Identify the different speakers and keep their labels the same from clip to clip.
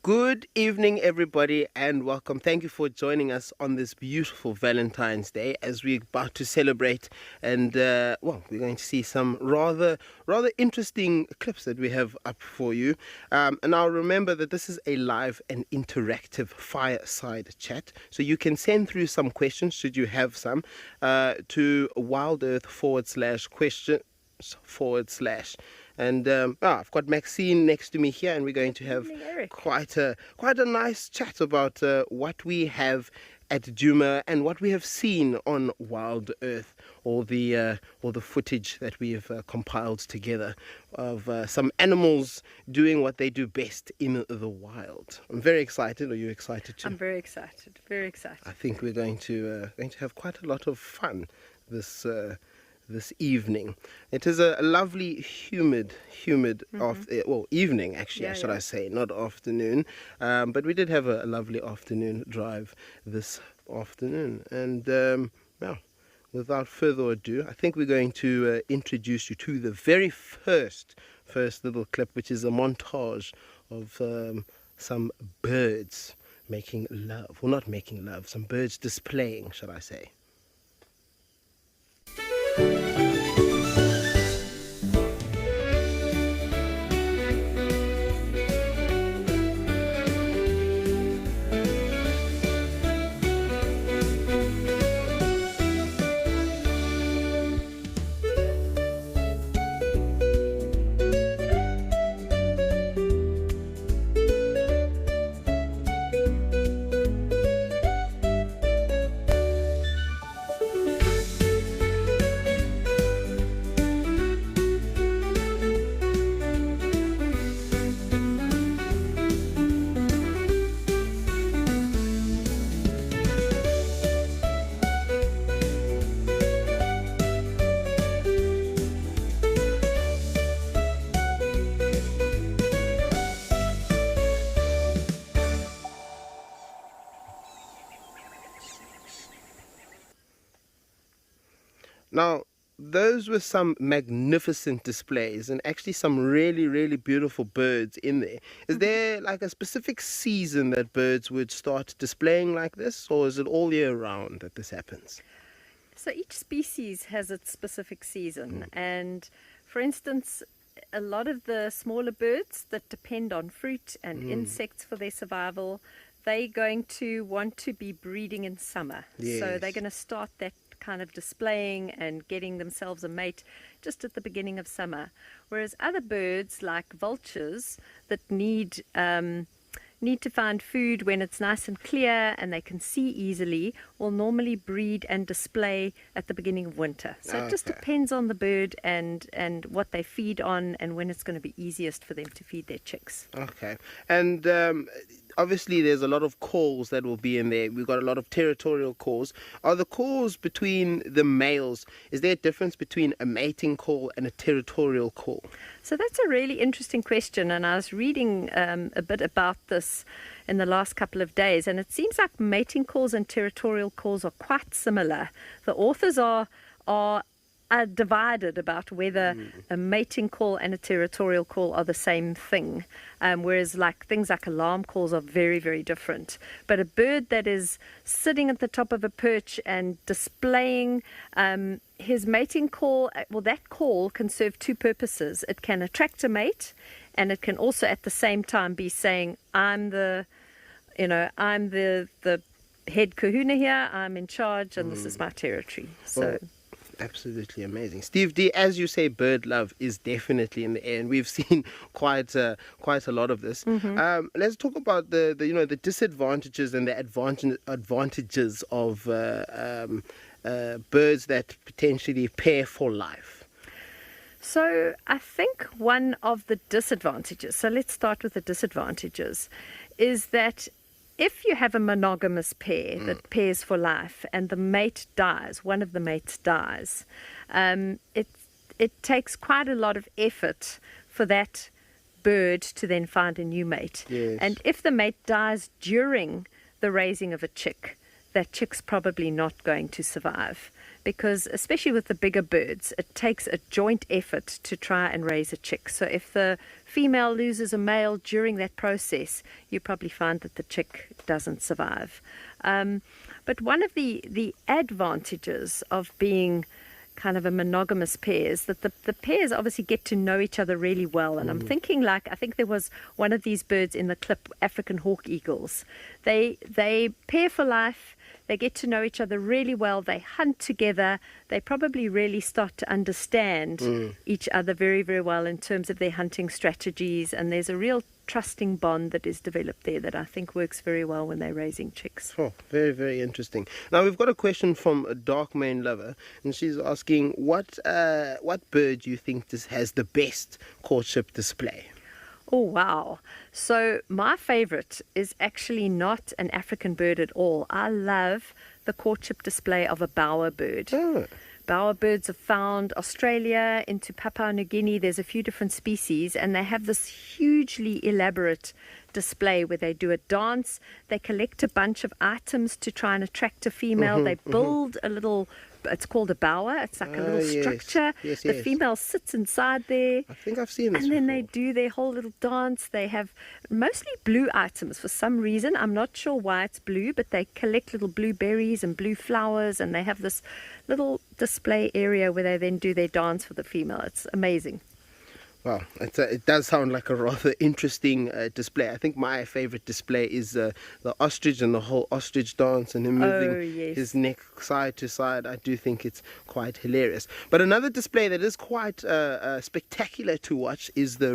Speaker 1: Good evening, everybody, and welcome. Thank you for joining us on this beautiful Valentine's Day as we're about to celebrate. And we're going to see some rather interesting clips that we have up for you. And now remember that this is a live and interactive fireside chat, so you can send through some questions should you have some to wildearth/questions/. And I've got Maxine next to me here, and we're going to have quite a nice chat about what we have at Djuma and what we have seen on Wild Earth, all the footage that we have compiled together of some animals doing what they do best in the wild. I'm very excited. Are you excited too?
Speaker 2: I'm very excited. Very excited.
Speaker 1: I think we're going to have quite a lot of fun this evening. It is a lovely, humid evening, actually, should I say, not afternoon. But we did have a lovely afternoon drive this afternoon. And without further ado, I think we're going to introduce you to the very first little clip, which is a montage of some birds making love. Well, not making love, some birds displaying, should I say. Now, those were some magnificent displays and actually some really, really beautiful birds in there. Is there like a specific season that birds would start displaying like this, or is it all year round that this happens?
Speaker 2: So each species has its specific season. And for instance, a lot of the smaller birds that depend on fruit and insects for their survival, they're going to want to be breeding in summer.
Speaker 1: Yes.
Speaker 2: So they're going to start that kind of displaying and getting themselves a mate just at the beginning of summer. Whereas other birds like vultures that need to find food when it's nice and clear and they can see easily will normally breed and display at the beginning of winter. So it just depends on the bird and what they feed on and when it's going to be easiest for them to feed their chicks.
Speaker 1: Okay. And obviously there's a lot of calls that will be in there. We've got a lot of territorial calls. Are the calls between the males, is there a difference between a mating call and a territorial call?
Speaker 2: So that's a really interesting question, and I was reading a bit about this in the last couple of days, and it seems like mating calls and territorial calls are quite similar. The authors are divided about whether a mating call and a territorial call are the same thing, whereas like things like alarm calls are very, very different. But a bird that is sitting at the top of a perch and displaying his mating call, well, that call can serve two purposes. It can attract a mate, and it can also at the same time be saying, I'm the head kahuna here, I'm in charge, and this is my territory. So.
Speaker 1: Absolutely amazing. Steve D, as you say, bird love is definitely in the air, and we've seen quite a lot of this. Let's talk about the disadvantages and the advantages of birds that potentially pair for life.
Speaker 2: So I think one of the disadvantages, so let's start with the disadvantages, is that if you have a monogamous pair that pairs for life and the mate dies, one of the mates dies, it takes quite a lot of effort for that bird to then find a new mate.
Speaker 1: Yes.
Speaker 2: And if the mate dies during the raising of a chick, that chick's probably not going to survive. Because especially with the bigger birds, it takes a joint effort to try and raise a chick. So if the female loses a male during that process, you probably find that the chick doesn't survive. But one of the advantages of being kind of a monogamous pair is that the pairs obviously get to know each other really well. And I'm thinking, like, I think there was one of these birds in the clip, African hawk eagles. They pair for life. They get to know each other really well. They hunt together. They probably really start to understand each other very, very well in terms of their hunting strategies. And there's a real trusting bond that is developed there that I think works very well when they're raising chicks.
Speaker 1: Oh, very, very interesting. Now, we've got a question from a dark mane lover, and she's asking, what bird do you think has the best courtship display?
Speaker 2: Oh, wow. So my favorite is actually not an African bird at all. I love the courtship display of a bowerbird.
Speaker 1: Oh.
Speaker 2: Bowerbirds are found Australia into Papua New Guinea. There's a few different species, and they have this hugely elaborate display where they do a dance. They collect a bunch of items to try and attract a female. They build a little, it's called a bower. It's like a little structure.
Speaker 1: Yes,
Speaker 2: the female sits inside there.
Speaker 1: I think I've seen this
Speaker 2: And then
Speaker 1: before.
Speaker 2: they do their whole little dance. They have mostly blue items for some reason. I'm not sure why it's blue, but they collect little blue berries and blue flowers, and they have this little display area where they then do their dance for the female. It's amazing.
Speaker 1: Wow, it does sound like a rather interesting display. I think my favorite display is the ostrich and the whole ostrich dance and him moving his neck side to side. I do think it's quite hilarious. But another display that is quite spectacular to watch is the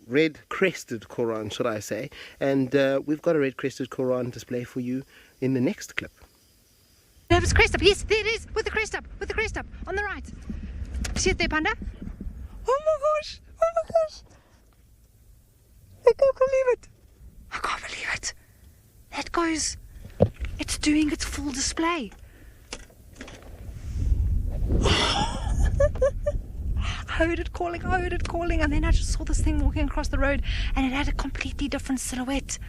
Speaker 1: red-crested coran, should I say. And we've got a red-crested coran display for you in the next clip.
Speaker 3: Have its crest up. Yes, there it is, with the crest up, on the right. See it there, Panda? Oh my gosh, I can't believe it. That goes, it's doing its full display. I heard it calling, and then I just saw this thing walking across the road, and it had a completely different silhouette.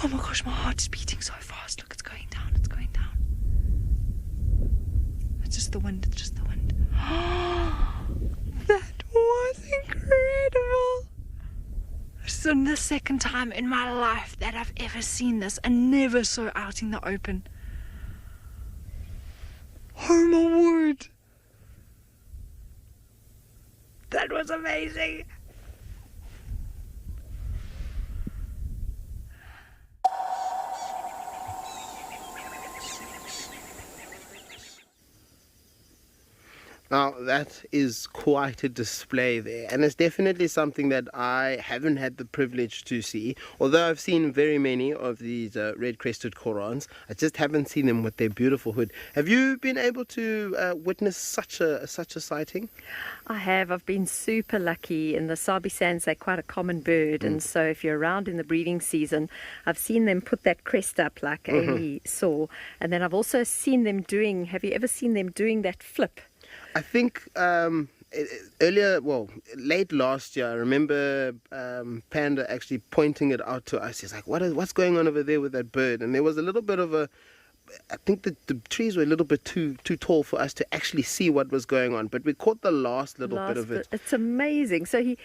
Speaker 3: Oh my gosh, my heart is beating so fast. Look, it's going down. It's just the wind. That was incredible. This is the second time in my life that I've ever seen this, and never so out in the open. Oh my word. That was amazing.
Speaker 1: Now, that is quite a display there, and it's definitely something that I haven't had the privilege to see. Although I've seen very many of these red-crested corans, I just haven't seen them with their beautiful hood. Have you been able to witness such a sighting?
Speaker 2: I have. I've been super lucky. In the Sabi Sands, they're quite a common bird, and so if you're around in the breeding season, I've seen them put that crest up like Amy saw, and then I've also seen them doing, have you ever seen them doing that flip?
Speaker 1: I think late last year, I remember Panda actually pointing it out to us. He's like, what's going on over there with that bird? And there was a little bit of I think the trees were a little bit too tall for us to actually see what was going on. But we caught the last bit of it.
Speaker 2: It's amazing. So he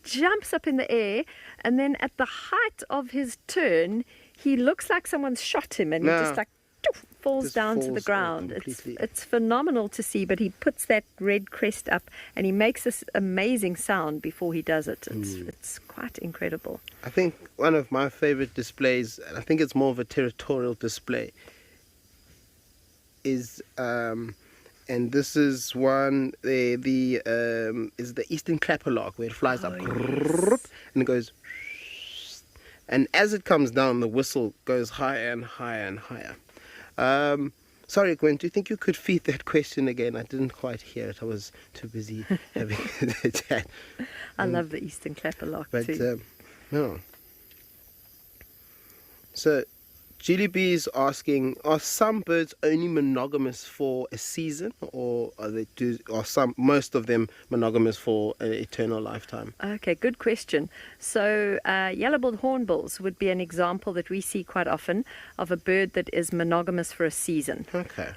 Speaker 2: jumps up in the air, and then at the height of his turn, he looks like someone's shot him, and he just like falls down to the ground. It's phenomenal to see, but he puts that red crest up and he makes this amazing sound before he does it. It's quite incredible.
Speaker 1: I think one of my favorite displays, and I think it's more of a territorial display, is and this is one is the eastern clapperlark, where it flies up and it goes, and as it comes down, the whistle goes higher and higher and higher. Sorry, Gwen, do you think you could feed that question again? I didn't quite hear it. I was too busy having a chat.
Speaker 2: I love the eastern clapperlark too.
Speaker 1: No. So, Julie B is asking, are some birds only monogamous for a season, or most of them monogamous for an eternal lifetime?
Speaker 2: Okay, good question. So yellow-billed hornbills would be an example that we see quite often of a bird that is monogamous for a season.
Speaker 1: Okay.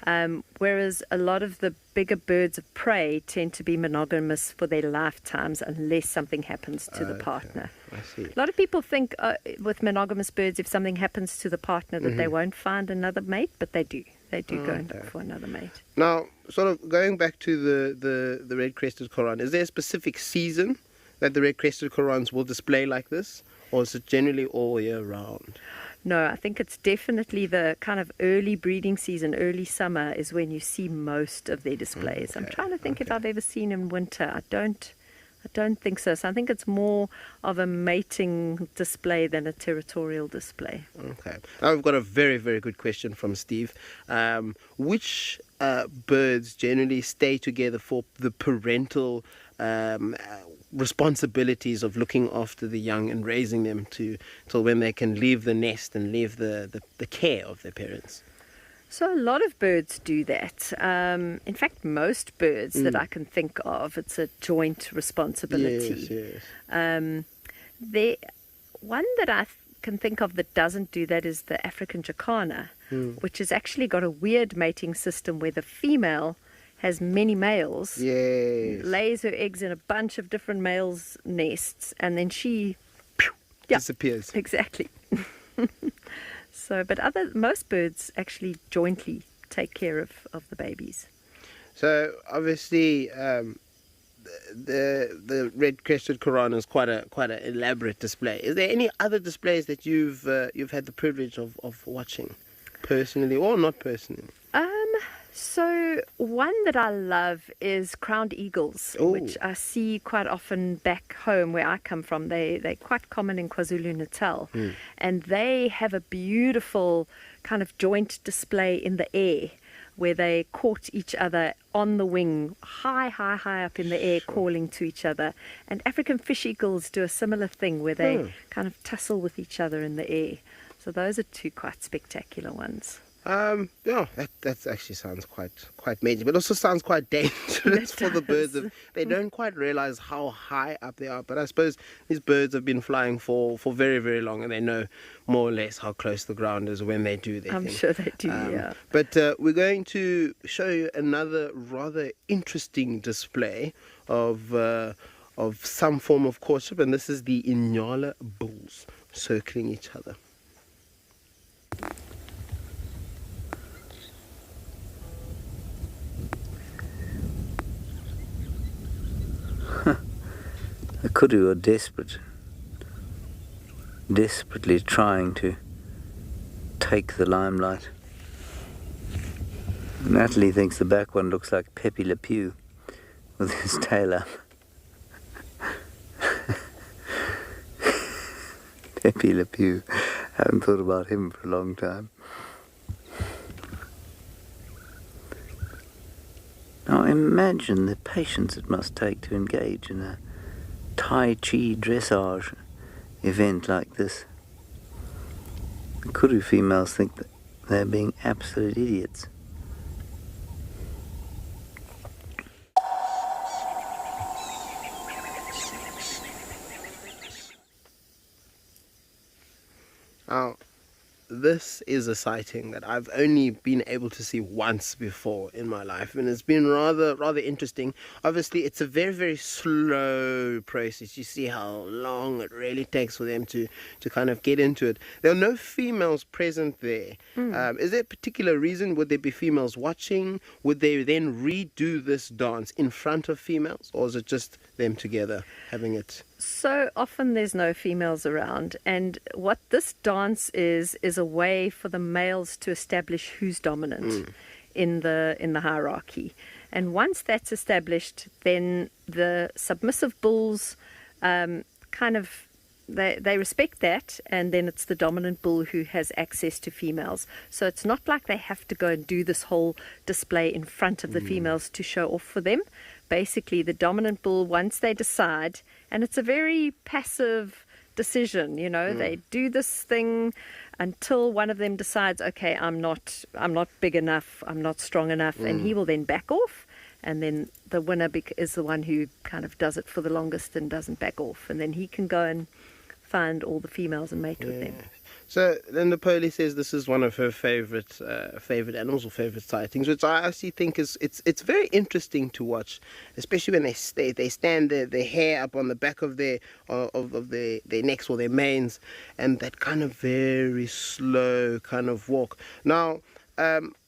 Speaker 2: Whereas a lot of the bigger birds of prey tend to be monogamous for their lifetimes unless something happens to the partner.
Speaker 1: I see.
Speaker 2: A lot of people think with monogamous birds, if something happens to the partner, that they won't find another mate, but they do. They do go and look for another mate.
Speaker 1: Now, sort of going back to the red-crested coran, is there a specific season that the red-crested corans will display like this, or is it generally all year round?
Speaker 2: No, I think it's definitely the kind of early breeding season, early summer is when you see most of their displays. I'm trying to think if I've ever seen in winter. I don't think so. So I think it's more of a mating display than a territorial display.
Speaker 1: Okay. Now we've got a very, very good question from Steve. Which birds generally stay together for the parental responsibilities of looking after the young and raising them till when they can leave the nest and leave the care of their parents?
Speaker 2: So a lot of birds do that. In fact, most birds that I can think of, it's a joint responsibility.
Speaker 1: Yes.
Speaker 2: The one that I can think of that doesn't do that is the African jacana, which has actually got a weird mating system where the female has many males,
Speaker 1: Yes.
Speaker 2: lays her eggs in a bunch of different males' nests, and then she
Speaker 1: Disappears.
Speaker 2: Exactly. So, but most birds actually jointly take care of the babies.
Speaker 1: So obviously, the red-crested coran is quite an elaborate display. Is there any other displays that you've had the privilege of watching, personally or not personally?
Speaker 2: So one that I love is crowned eagles, which I see quite often back home where I come from. They're quite common in KwaZulu-Natal, and they have a beautiful kind of joint display in the air where they court each other on the wing, high up in the air, calling to each other. And African fish eagles do a similar thing where they kind of tussle with each other in the air. So those are two quite spectacular ones.
Speaker 1: That actually sounds quite major, but also sounds quite dangerous for the birds. They don't quite realize how high up they are, but I suppose these birds have been flying for very, very long, and they know more or less how close the ground is when they do their thing.
Speaker 2: I'm sure they do, yeah.
Speaker 1: But we're going to show you another rather interesting display of some form of courtship, and this is the Inyala bulls circling each other.
Speaker 4: The kudu are desperately trying to take the limelight. Natalie thinks the back one looks like Pepe Le Pew with his tail up. Pepe Le Pew. Haven't thought about him for a long time. Now imagine the patience it must take to engage in a Tai Chi dressage event like this. The kudu females think that they're being absolute idiots.
Speaker 1: Now, this is a sighting that I've only been able to see once before in my life, and it's been rather interesting. Obviously, it's a very, very slow process. You see how long it really takes for them to kind of get into it. There are no females present there. Is there a particular reason? Would there be females watching? Would they then redo this dance in front of females, or is it just them together having it?
Speaker 2: So often there's no females around, and what this dance is a way for the males to establish who's dominant in the hierarchy. And once that's established, then the submissive bulls they respect that, and then it's the dominant bull who has access to females. So it's not like they have to go and do this whole display in front of the females to show off for them. Basically, the dominant bull, once they decide, and it's a very passive decision. They do this thing until one of them decides, okay, I'm not big enough, I'm not strong enough, and he will then back off. And then the winner is the one who kind of does it for the longest and doesn't back off. And then he can go and find all the females and mate with them.
Speaker 1: So then the Polly says this is one of her favorite animals or favorite sightings, which I actually think it's very interesting to watch, especially when they stand their hair up on the back of their necks or their manes, and that kind of very slow kind of walk. Now,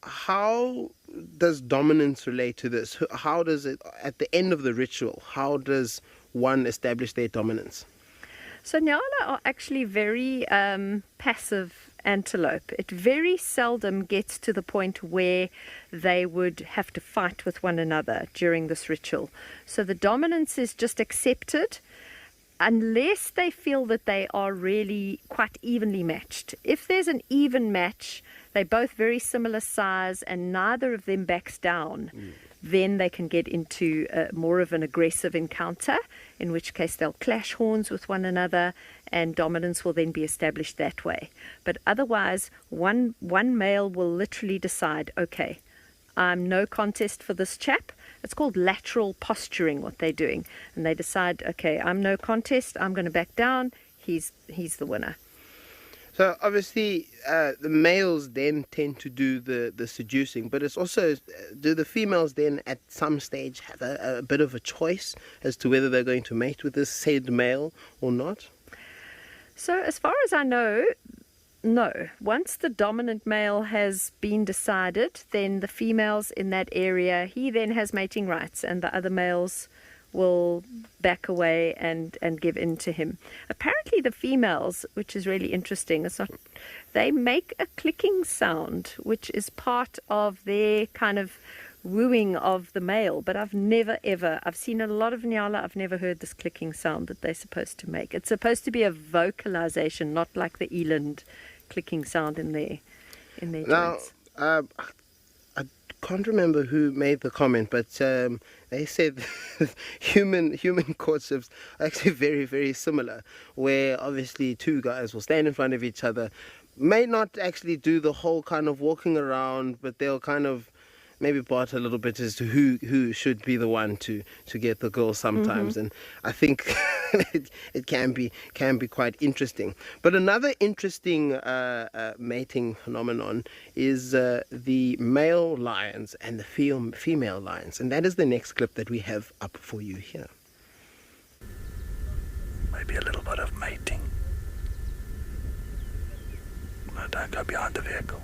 Speaker 1: how does dominance relate to this? How does it, at the end of the ritual, how does one establish their dominance?
Speaker 2: So Nyala are actually very passive antelope. It very seldom gets to the point where they would have to fight with one another during this ritual. So the dominance is just accepted unless they feel that they are really quite evenly matched. If there's an even match, they're both very similar size and neither of them backs down, then they can get into more of an aggressive encounter, in which case they'll clash horns with one another and dominance will then be established that way. But otherwise, one male will literally decide, okay, I'm no contest for this chap. It's called lateral posturing, what they're doing. And they decide, okay, I'm no contest, I'm going to back down, he's the winner.
Speaker 1: So obviously the males then tend to do the seducing, but it's also, do the females then at some stage have a bit of a choice as to whether they're going to mate with this said male or not?
Speaker 2: So as far as I know, no. Once the dominant male has been decided, then the females in that area, he then has mating rights and the other males will back away and give in to him. Apparently the females, which is really interesting, they make a clicking sound, which is part of their kind of wooing of the male. But I've seen a lot of Nyala, I've never heard this clicking sound that they're supposed to make. It's supposed to be a vocalization, not like the eland clicking sound in their joints.
Speaker 1: Now, I can't remember who made the comment, but they said human courtships are actually very, very similar, where obviously two guys will stand in front of each other, may not actually do the whole kind of walking around, but they'll kind of maybe barter a little bit as to who should be the one to get the girl sometimes. And I think it can be quite interesting. But another interesting mating phenomenon is the male lions and the female lions, and that is the next clip that we have up for you here.
Speaker 5: Maybe a little bit of mating. No, don't go behind the vehicle.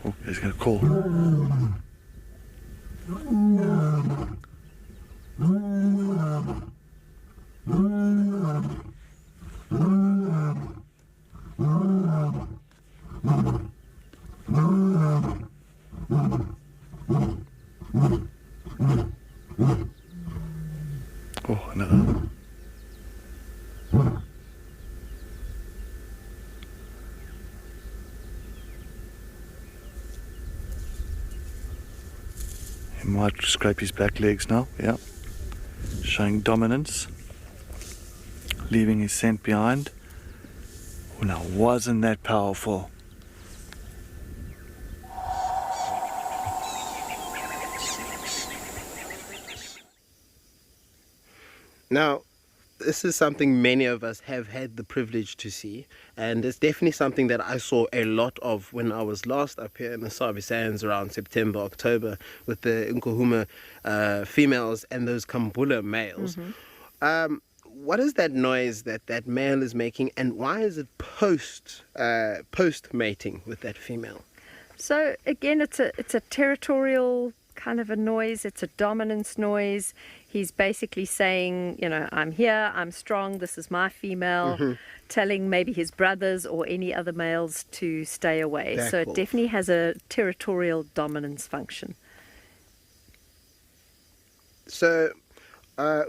Speaker 5: Oh, he's gonna call. Oh, another. He might scrape his back legs now, yeah. Showing dominance. Leaving his scent behind. Oh, now, wasn't that powerful?
Speaker 1: Now, this is something many of us have had the privilege to see, and it's definitely something that I saw a lot of when I was last up here in the Sabi Sands around September, October, with the Nkuhuma females and those Kambula males. What is that noise that male is making, and why is it post mating with that female?
Speaker 2: So again, it's a territorial kind of a noise. It's a dominance noise. He's basically saying, I'm here, I'm strong, this is my female, telling maybe his brothers or any other males to stay away. So it definitely has a territorial dominance function.
Speaker 1: So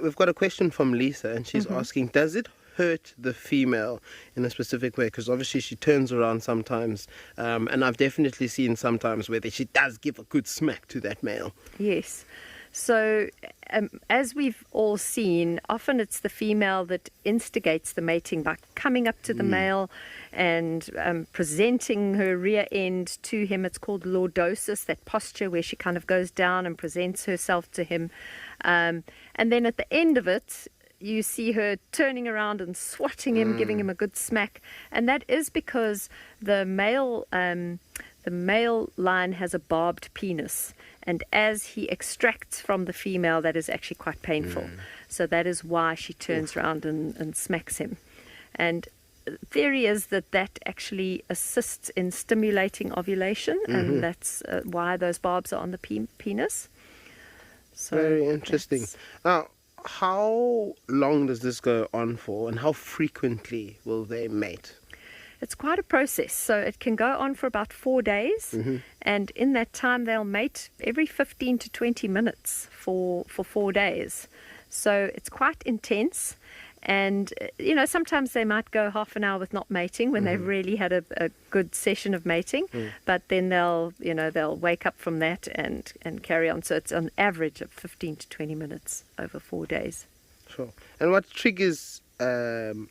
Speaker 1: we've got a question from Lisa, and she's asking, does it hurt the female in a specific way? Because obviously she turns around sometimes, and I've definitely seen sometimes where she does give a good smack to that male.
Speaker 2: Yes. So, as we've all seen, often it's the female that instigates the mating by coming up to the male and presenting her rear end to him. It's called lordosis, that posture where she kind of goes down and presents herself to him. And then at the end of it, you see her turning around and swatting him, giving him a good smack. And that is because the male lion has a barbed penis. And as he extracts from the female, that is actually quite painful. So that is why she turns around and smacks him. And the theory is that actually assists in stimulating ovulation, and that's why those barbs are on the penis. So
Speaker 1: very interesting. Now, how long does this go on for, and how frequently will they mate?
Speaker 2: It's quite a process. So it can go on for about 4 days. And in that time, they'll mate every 15 to 20 minutes for 4 days. So it's quite intense. And, sometimes they might go half an hour with not mating when they've really had a good session of mating. But then they'll wake up from that and carry on. So it's an average of 15 to 20 minutes over 4 days.
Speaker 1: Sure. And what triggers the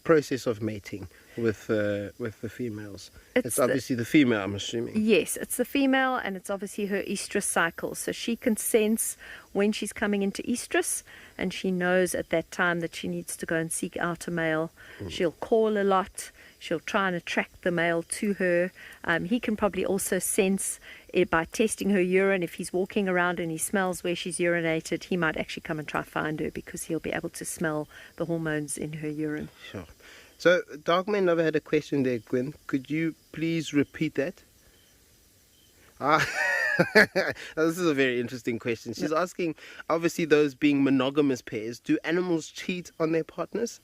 Speaker 1: process of mating with the females? It's obviously the female, I'm assuming.
Speaker 2: Yes, it's the female, and it's obviously her estrus cycle. So she can sense when she's coming into estrus, and she knows at that time that she needs to go and seek out a male. She'll call a lot. She'll try and attract the male to her. He can probably also sense it by testing her urine. If he's walking around and he smells where she's urinated, he might actually come and try to find her, because he'll be able to smell the hormones in her urine.
Speaker 1: Sure. So, Darkman never had a question there, Gwen. Could you please repeat that? This is a very interesting question. She's asking, obviously, those being monogamous pairs, do animals cheat on their partners?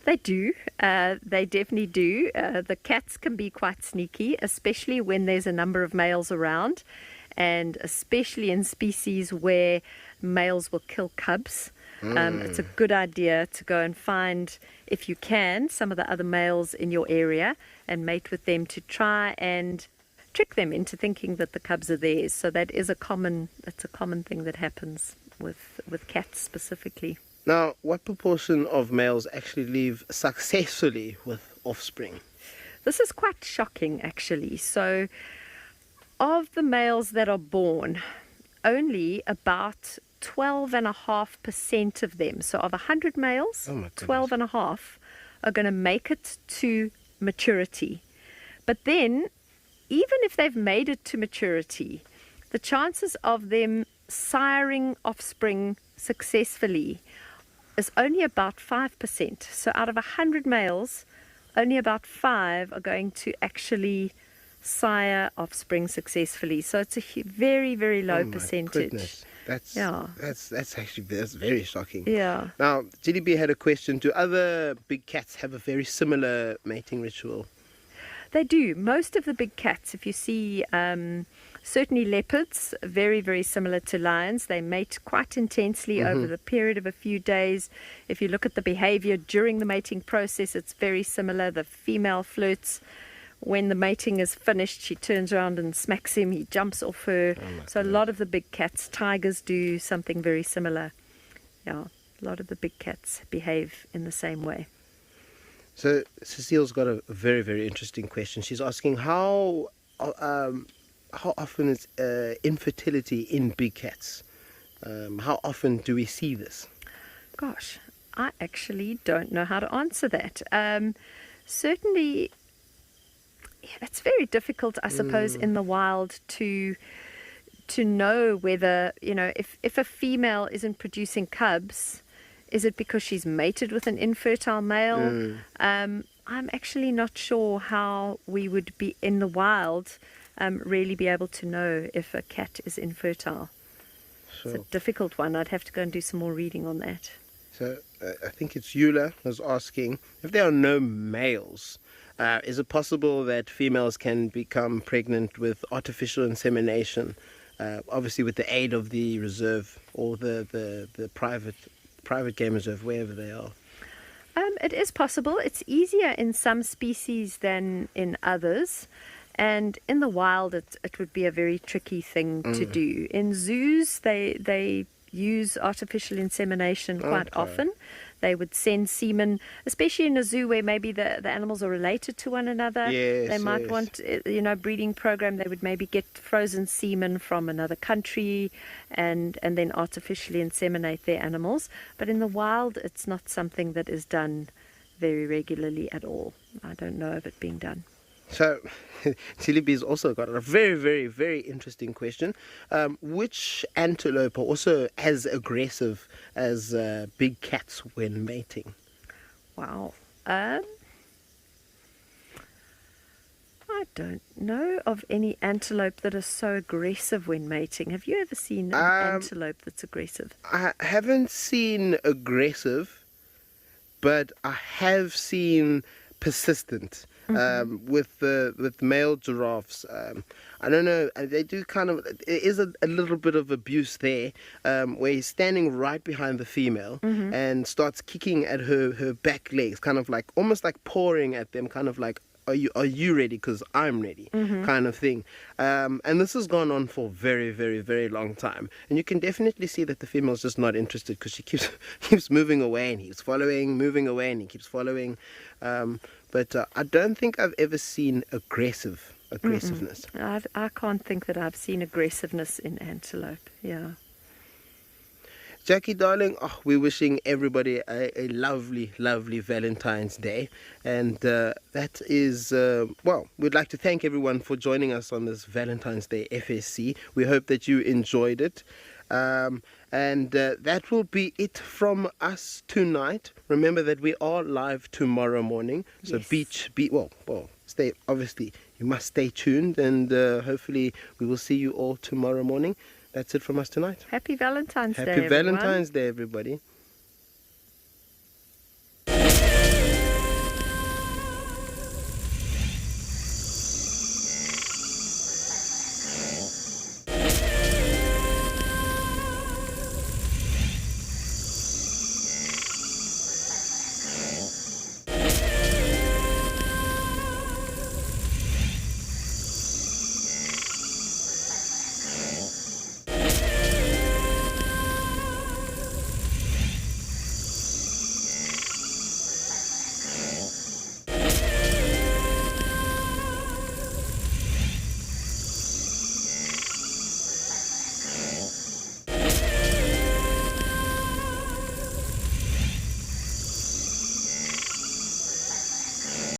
Speaker 2: They do. They definitely do. The cats can be quite sneaky, especially when there's a number of males around, and especially in species where males will kill cubs. It's a good idea to go and find, if you can, some of the other males in your area and mate with them to try and trick them into thinking that the cubs are theirs. So that is a common thing that happens with cats specifically.
Speaker 1: Now, what proportion of males actually live successfully with offspring?
Speaker 2: This is quite shocking, actually. So of the males that are born, only about 12.5% of them, so of 100 males, 12.5 are going to make it to maturity. But then, even if they've made it to maturity, the chances of them siring offspring successfully is only about 5%. So out of 100 males, only about 5 are going to actually sire offspring successfully. So it's a very, very low percentage.
Speaker 1: Goodness. That's very shocking.
Speaker 2: Yeah.
Speaker 1: Now, GDB had a question. Do other big cats have a very similar mating ritual?
Speaker 2: They do. Most of the big cats, if you see, certainly leopards, very, very similar to lions. They mate quite intensely over the period of a few days. If you look at the behavior during the mating process, it's very similar. The female flirts. When the mating is finished, she turns around and smacks him. He jumps off her. So a lot of the big cats, tigers, do something very similar. Yeah, a lot of the big cats behave in the same way.
Speaker 1: So Cecile's got a very, very interesting question. She's asking how often is infertility in big cats? How often do we see this?
Speaker 2: Gosh, I actually don't know how to answer that. Certainly, it's very difficult, I suppose, in the wild to know whether, if a female isn't producing cubs, is it because she's mated with an infertile male? I'm actually not sure how we would be in the wild really be able to know if a cat is infertile. Sure. It's a difficult one. I'd have to go and do some more reading on that.
Speaker 1: So I think it's Eula who's asking, if there are no males, is it possible that females can become pregnant with artificial insemination obviously with the aid of the reserve or the private game reserve, wherever they are?
Speaker 2: It is possible. It's easier in some species than in others. And in the wild, it would be a very tricky thing to do. In zoos, they use artificial insemination quite often. They would send semen, especially in a zoo where maybe the animals are related to one another.
Speaker 1: Yes,
Speaker 2: they might
Speaker 1: yes.
Speaker 2: want, breeding program. They would maybe get frozen semen from another country and then artificially inseminate their animals. But in the wild, it's not something that is done very regularly at all. I don't know of it being done.
Speaker 1: So, Silly Bee's also got a very, very, very interesting question. Which antelope are also as aggressive as big cats when mating?
Speaker 2: Wow. I don't know of any antelope that is so aggressive when mating. Have you ever seen an antelope that's aggressive?
Speaker 1: I haven't seen aggressive, but I have seen persistent. With male giraffes, I don't know. They do kind of. There is a little bit of abuse there, where he's standing right behind the female and starts kicking at her back legs, kind of like almost like pawing at them, kind of like, are you ready? Because I'm ready, kind of thing. And this has gone on for a very, very, very long time. And you can definitely see that the female's just not interested because she keeps moving away and he's following, moving away and he keeps following. But I don't think I've ever seen aggressiveness.
Speaker 2: I can't think that I've seen aggressiveness in antelope. Yeah.
Speaker 1: Jackie, darling, we're wishing everybody a lovely, lovely Valentine's Day. And that is, we'd like to thank everyone for joining us on this Valentine's Day FSC. We hope that you enjoyed it. And that will be it from us tonight. Remember that we are live tomorrow morning. So stay, obviously, you must stay tuned. And hopefully we will see you all tomorrow morning. That's it from us tonight.
Speaker 2: Happy Valentine's Day,
Speaker 1: Happy Valentine's Day, everybody.